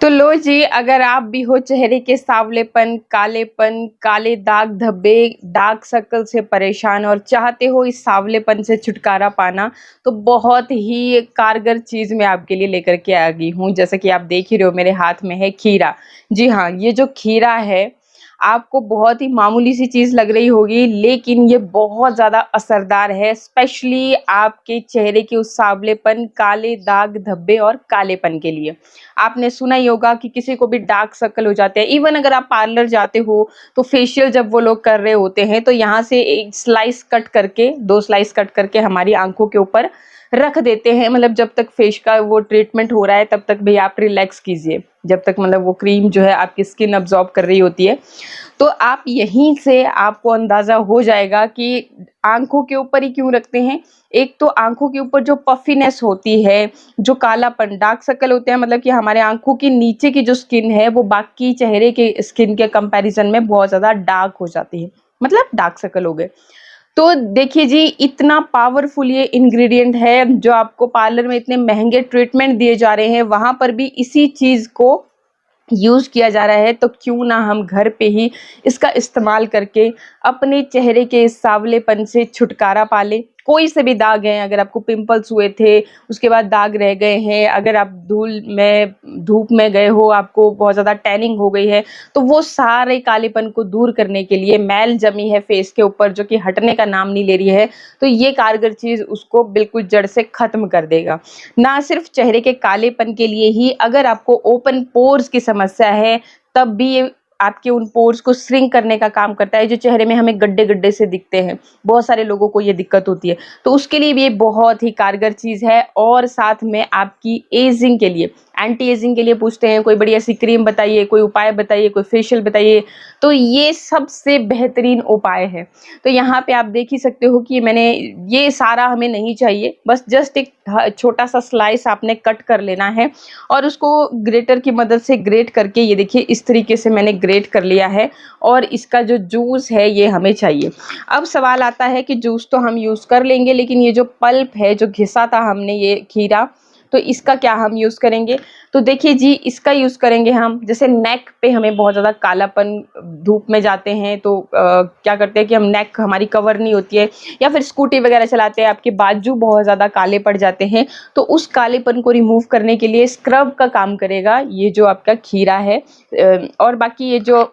तो लो जी, अगर आप भी हो चेहरे के सावलेपन, कालेपन, काले दाग धब्बे, डार्क सर्कल से परेशान और चाहते हो इस सावलेपन से छुटकारा पाना, तो बहुत ही कारगर चीज़ मैं आपके लिए लेकर के आ गई हूँ। जैसा कि आप देख ही रहे हो मेरे हाथ में है खीरा। जी हाँ, ये जो खीरा है, आपको बहुत ही मामूली सी चीज़ लग रही होगी, लेकिन ये बहुत ज़्यादा असरदार है, स्पेशली आपके चेहरे के उस सावलेपन, काले दाग धब्बे और कालेपन के लिए। आपने सुना ही होगा कि किसी को भी डार्क सर्कल हो जाते हैं। इवन अगर आप पार्लर जाते हो तो फेशियल जब वो लोग कर रहे होते हैं तो यहाँ से एक स्लाइस कट करके, 2 स्लाइस कट करके हमारी आंखों के ऊपर रख देते हैं। मतलब जब तक फेस का वो ट्रीटमेंट हो रहा है तब तक भी आप रिलैक्स कीजिए, जब तक मतलब वो क्रीम जो है आपकी स्किन अब्जॉर्ब कर रही होती है। तो आप यहीं से आपको अंदाज़ा हो जाएगा कि आँखों के ऊपर ही क्यों रखते हैं। एक तो आँखों के ऊपर जो पफीनेस होती है, जो कालापन, डार्क सर्कल होते हैं, मतलब कि हमारे आँखों के नीचे की जो स्किन है वो बाकी चेहरे के स्किन के कंपैरिजन में बहुत ज़्यादा डार्क हो जाती है, मतलब डार्क सर्कल हो गए। तो देखिए जी, इतना पावरफुल ये इंग्रेडिएंट है जो आपको पार्लर में इतने महँगे ट्रीटमेंट दिए जा रहे हैं, वहाँ पर भी इसी चीज़ को यूज़ किया जा रहा है। तो क्यों ना हम घर पे ही इसका इस्तेमाल करके अपने चेहरे के इस सावलेपन से छुटकारा पा लें। कोई से भी दाग हैं, अगर आपको पिंपल्स हुए थे, उसके बाद दाग रह गए हैं, अगर आप धूप में गए हो, आपको बहुत ज़्यादा टैनिंग हो गई है, तो वो सारे कालेपन को दूर करने के लिए, मैल जमी है फेस के ऊपर जो कि हटने का नाम नहीं ले रही है, तो ये कारगर चीज़ उसको बिल्कुल जड़ से ख़त्म कर देगा। ना सिर्फ चेहरे के कालेपन के लिए ही, अगर आपको ओपन पोर्स की समस्या है तब भी ये आपके उन पोर्स को श्रिंक करने का काम करता है, जो चेहरे में हमें गड्ढे-गड्ढे से दिखते हैं। बहुत सारे लोगों को ये दिक्कत होती है, तो उसके लिए भी ये बहुत ही कारगर चीज़ है। और साथ में आपकी एजिंग के लिए, एंटी एजिंग के लिए पूछते हैं कोई बढ़िया सी क्रीम बताइए, कोई उपाय बताइए, कोई फेशियल बताइए, तो ये सबसे बेहतरीन उपाय है। तो यहाँ पे आप देख ही सकते हो कि मैंने ये सारा हमें नहीं चाहिए, बस जस्ट एक छोटा सा स्लाइस आपने कट कर लेना है और उसको ग्रेटर की मदद से ग्रेट करके, ये देखिए इस तरीके से मैंने ग्रेट कर लिया है। और इसका जो जूस है ये हमें चाहिए। अब सवाल आता है कि जूस तो हम यूज़ कर लेंगे, लेकिन ये जो पल्प है, जो घिसा था हमने ये खीरा, तो इसका क्या हम यूज़ करेंगे? तो देखिए जी, इसका यूज़ करेंगे हम, जैसे नेक पे हमें बहुत ज़्यादा कालापन, धूप में जाते हैं तो क्या करते हैं कि हम नेक हमारी कवर नहीं होती है, या फिर स्कूटी वगैरह चलाते हैं, आपके बाजू बहुत ज़्यादा काले पड़ जाते हैं, तो उस कालेपन को रिमूव करने के लिए स्क्रब का काम करेगा ये जो आपका खीरा है। और बाकी ये जो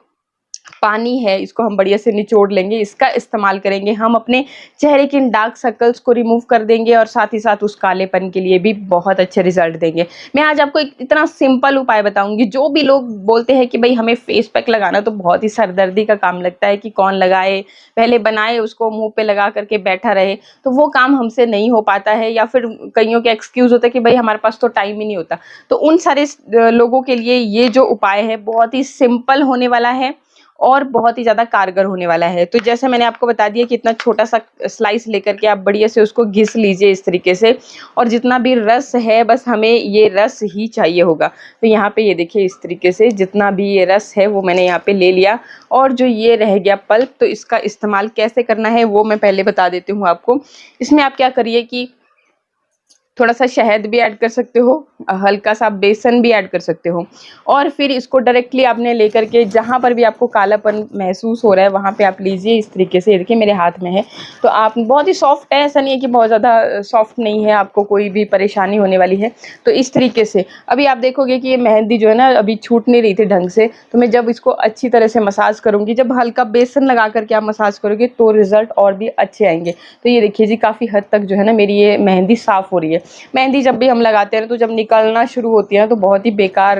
पानी है इसको हम बढ़िया से निचोड़ लेंगे, इसका इस्तेमाल करेंगे हम, अपने चेहरे के इन डार्क सर्कल्स को रिमूव कर देंगे और साथ ही साथ उस कालेपन के लिए भी बहुत अच्छे रिजल्ट देंगे। मैं आज आपको एक इतना सिंपल उपाय बताऊंगी। जो भी लोग बोलते हैं कि भाई हमें फेस पैक लगाना तो बहुत ही सरदर्दी का काम लगता है, कि कौन लगाए, पहले बनाए उसको मुंह पे लगा करके बैठा रहे, तो वो काम हमसे नहीं हो पाता है, या फिर कईयों के एक्सक्यूज होता है कि भाई हमारे पास तो टाइम ही नहीं होता। तो उन सारे लोगों के लिए ये जो उपाय है बहुत ही सिंपल होने वाला है और बहुत ही ज़्यादा कारगर होने वाला है। तो जैसे मैंने आपको बता दिया कि इतना छोटा सा स्लाइस लेकर के आप बढ़िया से उसको घिस लीजिए इस तरीके से, और जितना भी रस है बस हमें ये रस ही चाहिए होगा। तो यहाँ पे ये देखिए इस तरीके से जितना भी ये रस है वो मैंने यहाँ पे ले लिया, और जो ये रह गया पल्प, तो इसका इस्तेमाल कैसे करना है वो मैं पहले बता देती हूँ आपको। इसमें आप क्या करिए कि थोड़ा सा शहद भी ऐड कर सकते हो, हल्का सा बेसन भी ऐड कर सकते हो, और फिर इसको डायरेक्टली आपने लेकर के जहाँ पर भी आपको कालापन महसूस हो रहा है वहाँ पे आप लीजिए इस तरीके से। ये देखिए मेरे हाथ में है, तो आप बहुत ही सॉफ्ट है, ऐसा नहीं है कि बहुत ज़्यादा सॉफ्ट नहीं है, आपको कोई भी परेशानी होने वाली है। तो इस तरीके से अभी आप देखोगे कि ये मेहंदी जो है ना अभी छूट नहीं रही थी ढंग से, तो मैं जब इसको अच्छी तरह से मसाज करूँगी, जब हल्का बेसन लगा करके आप मसाज करोगे तो रिजल्ट और भी अच्छे आएंगे। तो ये देखिए जी काफ़ी हद तक जो है ना मेरी ये मेहंदी साफ़ हो रही है। मेहंदी जब भी हम लगाते हैं तो जब निकलना शुरू होती है तो बहुत ही बेकार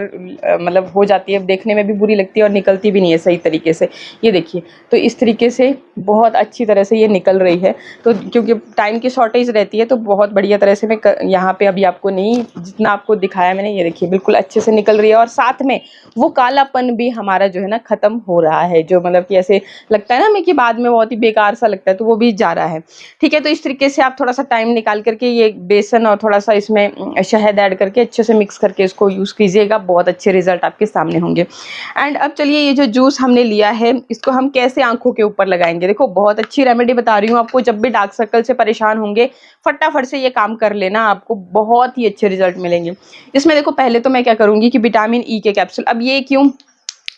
मतलब हो जाती है, देखने में भी बुरी लगती है और निकलती भी नहीं है सही तरीके से। ये देखिए, तो इस तरीके से बहुत अच्छी तरह से ये निकल रही है। तो क्योंकि टाइम की शॉर्टेज रहती है तो बहुत बढ़िया तरह से मैं यहाँ पे अभी आपको नहीं, जितना आपको दिखाया मैंने, ये देखिए बिल्कुल अच्छे से निकल रही है, और साथ में वो कालापन भी हमारा जो है ना ख़त्म हो रहा है, जो मतलब कि ऐसे लगता है ना हमें कि बाद में बहुत ही बेकार सा लगता है, तो वो भी जा रहा है। ठीक है, तो इस तरीके से आप थोड़ा सा टाइम निकाल करके ये बेसन और थोड़ा सा इसमें शहद ऐड करके अच्छे से मिक्स करके इसको यूज़ कीजिएगा, बहुत अच्छे रिजल्ट आपके सामने होंगे। एंड अब चलिए ये जो जूस हमने लिया है इसको हम कैसे आंखों के ऊपर लगाएंगे। देखो बहुत अच्छी रेमेडी बता रही हूँ आपको, जब भी डार्क सर्कल से परेशान होंगे फटाफट से ये काम कर लेना, आपको बहुत ही अच्छे रिजल्ट मिलेंगे। इसमें देखो पहले तो मैं क्या करूँगी कि विटामिन ई के कैप्सूल, अब ये क्यों,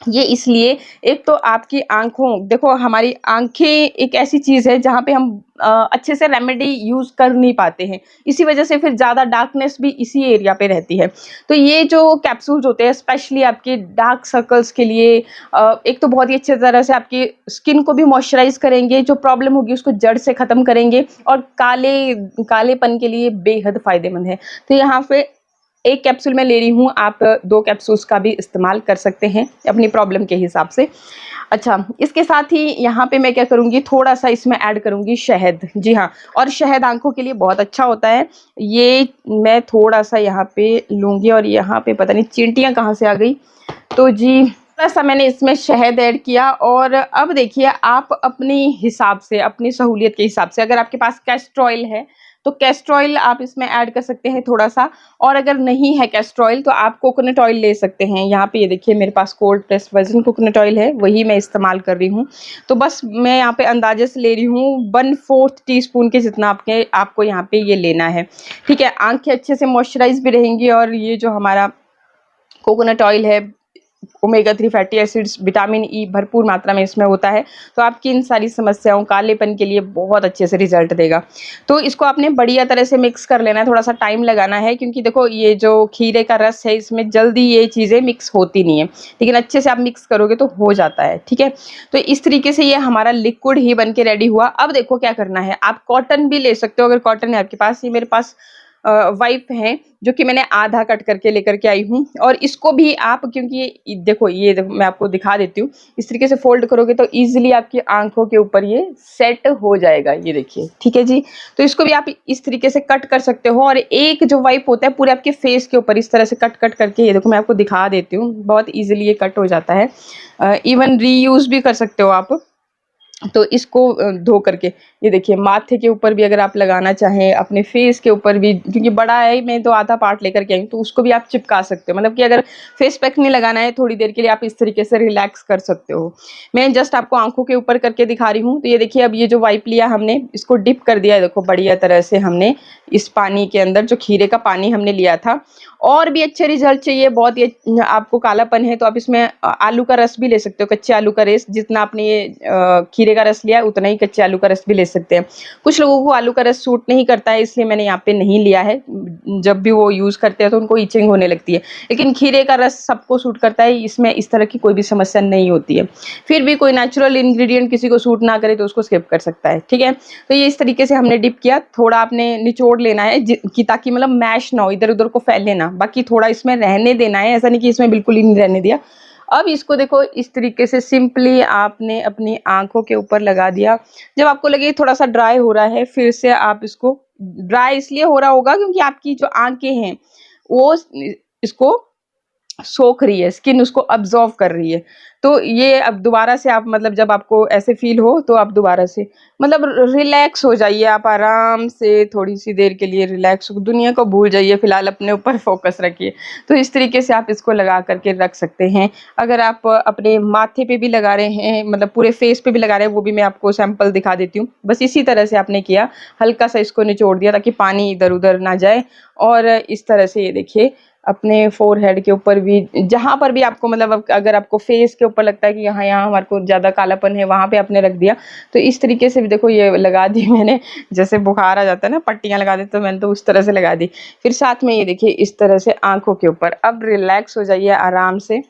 ये इसलिए, एक तो आपकी आँखों, देखो हमारी आँखें एक ऐसी चीज़ है जहाँ पे हम अच्छे से रेमेडी यूज़ कर नहीं पाते हैं, इसी वजह से फिर ज़्यादा डार्कनेस भी इसी एरिया पे रहती है। तो ये जो कैप्सूल्स होते हैं स्पेशली आपके डार्क सर्कल्स के लिए, एक तो बहुत ही अच्छे तरह से आपकी स्किन को भी मॉइस्चराइज करेंगे, जो प्रॉब्लम होगी उसको जड़ से ख़त्म करेंगे, और कालेपन के लिए बेहद फ़ायदेमंद है। तो यहाँ पे एक कैप्सूल मैं ले रही हूँ, आप 2 कैप्सूल्स का भी इस्तेमाल कर सकते हैं अपनी प्रॉब्लम के हिसाब से। अच्छा, इसके साथ ही यहाँ पे मैं क्या करूँगी, थोड़ा-सा इसमें ऐड करूँगी शहद। जी हाँ, और शहद आँखों के लिए बहुत अच्छा होता है। ये मैं थोड़ा-सा यहाँ पे लूँगी, और यहाँ पे पता नहीं चींटियाँ कहाँ से आ गई। तो जी, थोड़ा-सा मैंने इसमें शहद ऐड किया, और अब देखिए आप अपनी हिसाब से, अपनी सहूलियत के हिसाब से, अगर आपके पास कैस्टर ऑयल है तो कैस्टर ऑयल आप इसमें ऐड कर सकते हैं थोड़ा-सा, और अगर नहीं है कैस्टर ऑयल तो आप कोकोनट ऑयल ले सकते हैं। यहाँ पे ये देखिए मेरे पास cold pressed virgin coconut oil है, वही मैं इस्तेमाल कर रही हूँ। तो बस मैं यहाँ पे अंदाज़े से ले रही हूँ 1/4 टीस्पून के जितना आपको यहाँ पे ये लेना है, ठीक है। आँखें अच्छे से मॉइस्चराइज़ भी रहेंगी, और ये जो हमारा कोकोनट ऑयल है, omega 3 fatty acids, vitamin E भरपूर मात्रा में इसमें होता है, तो आपकी इन सारी समस्याओं, कालेपन के लिए बहुत अच्छे से रिजल्ट देगा। तो इसको आपने बढ़िया तरह से मिक्स कर लेना है, थोड़ा-सा टाइम लगाना है, क्योंकि देखो ये जो खीरे का रस है इसमें जल्दी ये चीज़ें मिक्स होती नहीं है, लेकिन अच्छे से आप मिक्स करोगे तो हो जाता है, ठीक है। तो इस तरीके से ये हमारा लिक्विड ही बन के रेडी हुआ। अब देखो क्या करना है, आप कॉटन भी ले सकते हो अगर कॉटन है आपके पास। ये मेरे पास वाइप हैं जो कि मैंने आधा कट करके लेकर के आई हूँ, और इसको भी आप, क्योंकि ये देखो मैं आपको दिखा देती हूँ, इस तरीके से फोल्ड करोगे तो इजीली आपकी आंखों के ऊपर ये सेट हो जाएगा, ये देखिए, ठीक है जी। तो इसको भी आप इस तरीके से कट कर सकते हो, और एक जो वाइप होता है पूरे आपके फेस के ऊपर इस तरह से कट करके, ये देखो मैं आपको दिखा देती हूँ, बहुत ईजिली ये कट हो जाता है। इवन रीयूज भी कर सकते हो आप। तो इसको धो करके, ये देखिए माथे के ऊपर भी अगर आप लगाना चाहें, अपने फेस के ऊपर भी, क्योंकि बड़ा है, मैं तो आधा पार्ट लेकर के आई हूँ, तो उसको भी आप चिपका सकते हो। मतलब कि अगर फेस पैक नहीं लगाना है, थोड़ी देर के लिए आप इस तरीके से रिलैक्स कर सकते हो। मैं जस्ट आपको आंखों के ऊपर करके दिखा रही हूँ। तो ये देखिए अब ये जो वाइप लिया हमने, इसको डिप कर दिया है, देखो बढ़िया तरह से हमने इस पानी के अंदर, जो खीरे का पानी हमने लिया था। और भी अच्छे रिजल्ट चाहिए, बहुत ही आपको कालापन है तो आप इसमें आलू का रस भी ले सकते हो, कच्चे आलू का रस, जितना आपने ये खीरे का रस लिया है उतना ही कच्चे आलू का रस भी ले सकते हैं। कुछ लोगों को आलू का रस सूट नहीं करता है, इसलिए मैंने यहाँ पे नहीं लिया है। जब भी वो यूज़ करते हैं तो उनको ईचिंग होने लगती है, लेकिन खीरे का रस सबको सूट करता है, इसमें इस तरह की कोई भी समस्या नहीं होती है। फिर भी कोई नेचुरल इंग्रेडिएंट किसी को सूट ना करे तो उसको स्किप कर सकता है, ठीक है। तो ये इस तरीके से हमने डिप किया, थोड़ा आपने निचोड़ लेना है कि ताकि मतलब मैश ना हो, इधर उधर को फैले ना, बाकी थोड़ा इसमें रहने देना है, ऐसा नहीं कि इसमें बिल्कुल ही नहीं रहने दिया। अब इसको देखो इस तरीके से सिंपली आपने अपनी आंखों के ऊपर लगा दिया। जब आपको लगे थोड़ा सा ड्राई हो रहा है, फिर से आप इसको, ड्राई इसलिए हो रहा होगा क्योंकि आपकी जो आंखें हैं वो इसको सोख रही है, स्किन उसको अब्जॉर्व कर रही है। तो ये अब दोबारा से आप, मतलब जब आपको ऐसे फील हो तो आप दोबारा से मतलब रिलैक्स हो जाइए, आप आराम से थोड़ी सी देर के लिए रिलैक्स, दुनिया को भूल जाइए, फिलहाल अपने ऊपर फोकस रखिए। तो इस तरीके से आप इसको लगा करके रख सकते हैं। अगर आप अपने माथे पे भी लगा रहे हैं, मतलब पूरे फेस पे भी लगा रहे हैं, वो भी मैं आपको सैंपल दिखा देती हूँ। बस इसी तरह से आपने किया, हल्का सा इसको निचोड़ दिया ताकि पानी इधर उधर ना जाए, और इस तरह से ये देखिए अपने फोरहेड के ऊपर भी, जहाँ पर भी आपको, मतलब अगर आपको फेस के ऊपर लगता है कि यहाँ हमारे को ज़्यादा कालापन है, वहाँ पे आपने रख दिया। तो इस तरीके से भी देखो ये लगा दी मैंने, जैसे बुखार आ जाता है ना, पट्टियाँ लगा देते, तो मैंने तो उस तरह से लगा दी। फिर साथ में ये देखिए इस तरह से आंखों के ऊपर। अब रिलैक्स हो जाइए आराम से,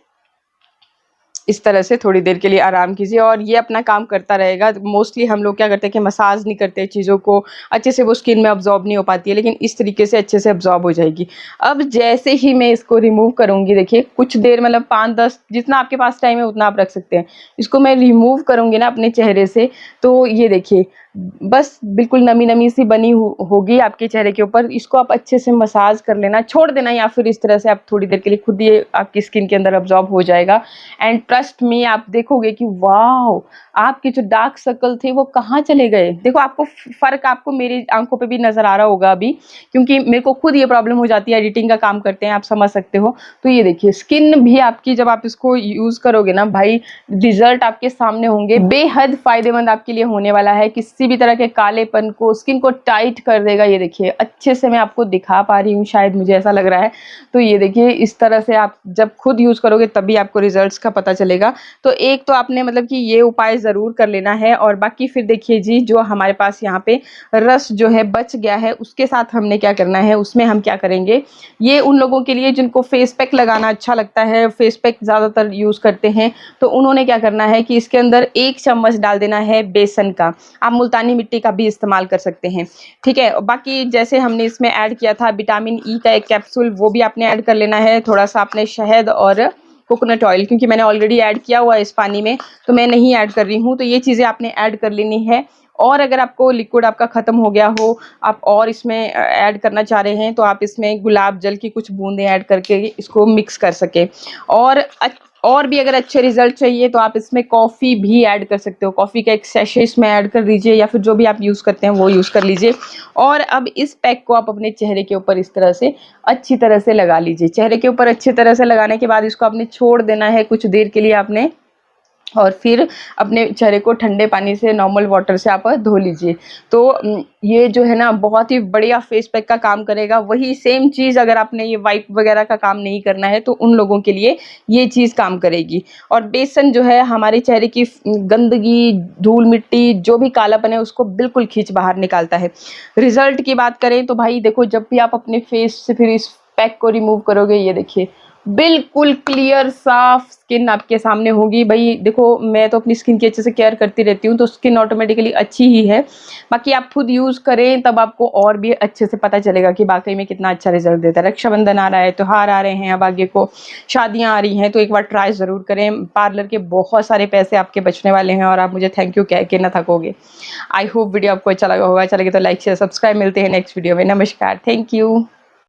इस तरह से थोड़ी देर के लिए आराम कीजिए, और ये अपना काम करता रहेगा। मोस्टली हम लोग क्या करते हैं कि मसाज नहीं करते चीज़ों को, अच्छे से वो स्किन में अब्जॉर्ब नहीं हो पाती है, लेकिन इस तरीके से अच्छे से अब्जॉर्ब हो जाएगी। अब जैसे ही मैं इसको रिमूव करूँगी, देखिए कुछ देर, मतलब 5-10, जितना आपके पास टाइम है उतना आप रख सकते हैं। इसको मैं रिमूव करूँगी ना अपने चेहरे से, तो ये देखिए बस बिल्कुल नमी-नमी सी बनी होगी आपके चेहरे के ऊपर। इसको आप अच्छे से मसाज कर लेना, छोड़ देना या फिर इस तरह से आप थोड़ी देर के लिए खुद ये आपकी स्किन के अंदर अब्ज़ॉर्ब हो जाएगा। एंड ट्रस्ट मी, आप देखोगे कि वॉव! आपके जो डार्क सर्कल थे वो कहाँ चले गए। देखो आपको फ़र्क आपको मेरी आँखों पे भी नज़र आ रहा होगा अभी, क्योंकि मेरे को खुद ये प्रॉब्लम हो जाती है, एडिटिंग का काम करते हैं, आप समझ सकते हो। तो ये देखिए स्किन भी आपकी जब आप इसको यूज़ करोगे ना भाई, रिज़ल्ट आपके सामने होंगे। बेहद फ़ायदेमंद आपके लिए होने वाला है, किसी भी तरह के कालेपन को, स्किन को टाइट कर देगा। ये देखिए अच्छे से मैं आपको दिखा पा रही हूँ, शायद मुझे ऐसा लग रहा है। तो ये देखिए इस तरह से आप जब खुद यूज़ करोगे तभी आपको रिज़ल्ट्स का पता चलेगा। तो एक तो आपने मतलब कि ये उपाय ज़रूर कर लेना है, और बाकी फिर देखिए जी, जो हमारे पास यहाँ पे रस जो है बच गया है, उसके साथ हमने क्या करना है, उसमें हम क्या करेंगे, ये उन लोगों के लिए जिनको फेस पैक लगाना अच्छा लगता है, फेस पैक ज़्यादातर यूज़ करते हैं, तो उन्होंने क्या करना है कि इसके अंदर 1 चम्मच डाल देना है बेसन का। आप मुल्तानी मिट्टी का भी इस्तेमाल कर सकते हैं, ठीक है। बाकी जैसे हमने इसमें ऐड किया था विटामिन ई का 1 कैप्सूल, वो भी आपने ऐड कर लेना है। थोड़ा-सा आपने शहद और कोकोनट ऑयल, क्योंकि मैंने ऑलरेडी ऐड किया हुआ है इस पानी में, तो मैं नहीं ऐड कर रही हूँ, तो ये चीज़ें आपने ऐड कर लेनी है। और अगर आपको लिक्विड आपका ख़त्म हो गया हो, आप और इसमें ऐड करना चाह रहे हैं, तो आप इसमें गुलाब जल की कुछ बूंदें ऐड करके इसको मिक्स कर सकें। और भी अगर अच्छे रिज़ल्ट चाहिए तो आप इसमें कॉफ़ी भी ऐड कर सकते हो। कॉफ़ी का 1 सैशे इसमें ऐड कर दीजिए, या फिर जो भी आप यूज़ करते हैं वो यूज़ कर लीजिए। और अब इस पैक को आप अपने चेहरे के ऊपर इस तरह से अच्छी तरह से लगा लीजिए। चेहरे के ऊपर अच्छी तरह से लगाने के बाद इसको आपने छोड़ देना है कुछ देर के लिए आपने, और फिर अपने चेहरे को ठंडे पानी से, नॉर्मल वाटर से आप धो लीजिए। तो ये जो है ना बहुत ही बढ़िया फेस पैक का काम करेगा। वही सेम चीज़ अगर आपने ये वाइप वगैरह का काम नहीं करना है तो उन लोगों के लिए ये चीज़ काम करेगी। और बेसन जो है हमारे चेहरे की गंदगी, धूल मिट्टी, जो भी कालापन है उसको बिल्कुल खींच बाहर निकालता है। रिज़ल्ट की बात करें तो भाई देखो, जब भी आप अपने फेस से फिर इस पैक को रिमूव करोगे, ये देखिए बिल्कुल क्लियर साफ स्किन आपके सामने होगी। भाई देखो, मैं तो अपनी स्किन की अच्छे से केयर करती रहती हूँ, तो स्किन ऑटोमेटिकली अच्छी ही है। बाकी आप खुद यूज़ करें तब आपको और भी अच्छे से पता चलेगा कि वाकई में कितना अच्छा रिजल्ट देता है। रक्षाबंधन आ रहा है, त्योहार आ रहे हैं, अब आगे को शादियाँ आ रही हैं, तो एक बार ट्राई ज़रूर करें। पार्लर के बहुत सारे पैसे आपके बचने वाले हैं, और आप मुझे थैंक यू कह के ना थकोगे। आई होप वीडियो आपको अच्छा लगा होगा। अच्छा लगे तो लाइक शेयर सब्सक्राइब। मिलते हैं नेक्स्ट वीडियो में। नमस्कार, थैंक यू।